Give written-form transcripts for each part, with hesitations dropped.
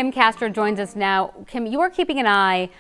Kim Castro joins us now. Kim, you are keeping an eye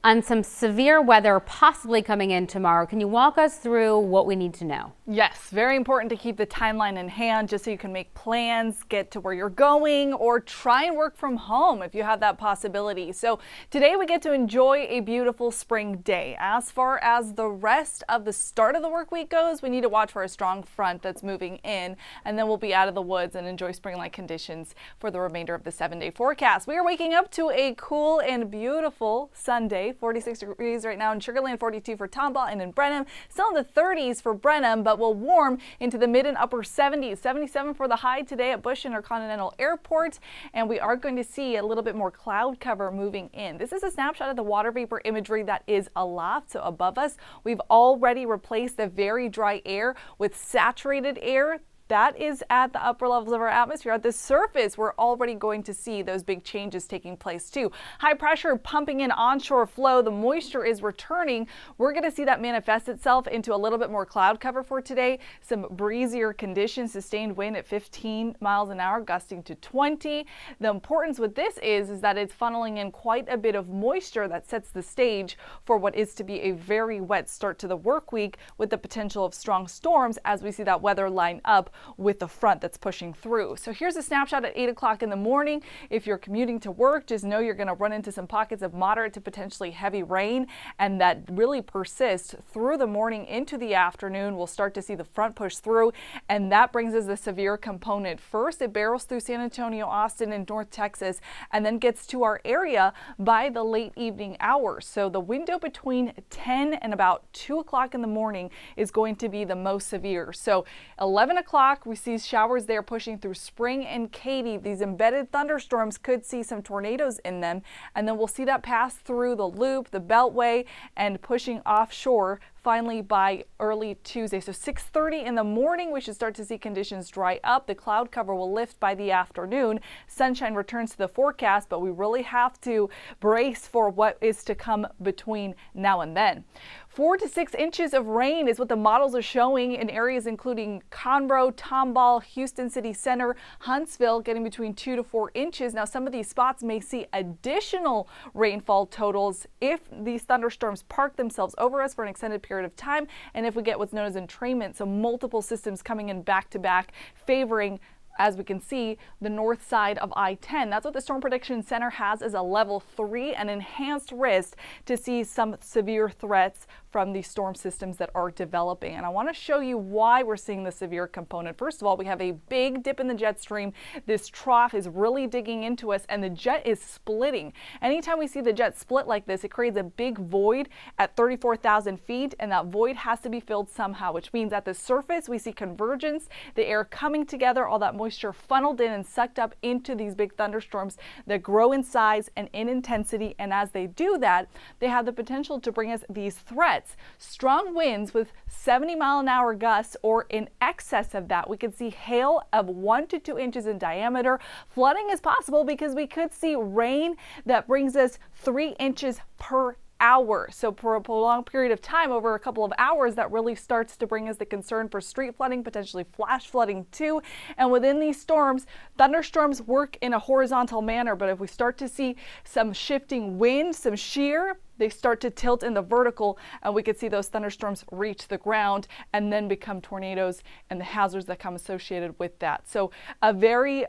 on some severe weather possibly coming in tomorrow. Can you walk us through what we need to know? Yes, very important to keep the timeline in hand just so you can make plans, get to where you're going, or try and work from home if you have that possibility. So today we get to enjoy a beautiful spring day. As far as the rest of the start of the work week goes, we need to watch for a strong front that's moving in, and then we'll be out of the woods and enjoy spring-like conditions for the remainder of the 7-day forecast. We are waking up to a cool and beautiful Sunday. 46 degrees right now in Sugar Land, 42 for Tomball and in Brenham. Still in the 30s for Brenham, but will warm into the mid and upper 70s. 77 for the high today at Bush Intercontinental Airport. And we are going to see a little bit more cloud cover moving in. This is a snapshot of the water vapor imagery that is aloft, so above us. We've already replaced the very dry air with saturated air. That is at the upper levels of our atmosphere. At the surface, we're already going to see those big changes taking place too. High pressure pumping in onshore flow. The moisture is returning. We're going to see that manifest itself into a little bit more cloud cover for today. Some breezier conditions, sustained wind at 15 miles an hour, gusting to 20. The importance with this is that it's funneling in quite a bit of moisture that sets the stage for what is to be a very wet start to the work week with the potential of strong storms as we see that weather line up with the front that's pushing through. So here's a snapshot at 8 o'clock in the morning. If you're commuting to work, just know you're going to run into some pockets of moderate to potentially heavy rain, and that really persists through the morning into the afternoon. We'll start to see the front push through, and that brings us the severe component. First, it barrels through San Antonio, Austin, and North Texas, and then gets to our area by the late evening hours. So the window between 10 and about 2 o'clock in the morning is going to be the most severe. So 11 o'clock, we see showers there pushing through Spring and Katy. These embedded thunderstorms could see some tornadoes in them, and then we'll see that pass through the loop, the Beltway, and pushing offshore finally by early Tuesday. So 6:30 in the morning, we should start to see conditions dry up. The cloud cover will lift by the afternoon. Sunshine returns to the forecast, but we really have to brace for what is to come between now and then. 4 to 6 inches of rain is what the models are showing in areas including Conroe, Tomball, Houston City Center, Huntsville, getting between 2 to 4 inches. Now, some of these spots may see additional rainfall totals if these thunderstorms park themselves over us for an extended period of time, and if we get what's known as entrainment, so multiple systems coming in back to back, favoring, as we can see, the north side of I-10. That's what the Storm Prediction Center has as a level 3, an enhanced risk to see some severe threats from these storm systems that are developing. And I want to show you why we're seeing the severe component. First of all, we have a big dip in the jet stream. This trough is really digging into us, and the jet is splitting. Anytime we see the jet split like this, it creates a big void at 34,000 feet, and that void has to be filled somehow, which means at the surface we see convergence, the air coming together, all that moisture funneled in and sucked up into these big thunderstorms that grow in size and in intensity. And as they do that, they have the potential to bring us these threats. Strong winds with 70-mile-an-hour gusts, or in excess of that. We could see hail of 1 to 2 inches in diameter. Flooding is possible because we could see rain that brings us 3 inches per hour. So for a prolonged period of time, over a couple of hours, that really starts to bring us the concern for street flooding, potentially flash flooding too. And within these storms, thunderstorms work in a horizontal manner, but if we start to see some shifting wind, some shear, they start to tilt in the vertical, and we could see those thunderstorms reach the ground and then become tornadoes and the hazards that come associated with that. So a very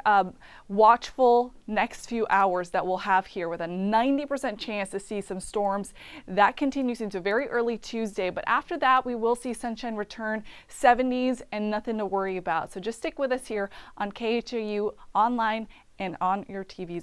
watchful next few hours that we'll have here, with a 90% chance to see some storms. That continues into very early Tuesday, but after that we will see sunshine return, 70s, and nothing to worry about. So just stick with us here on KHOU online and on your TVs.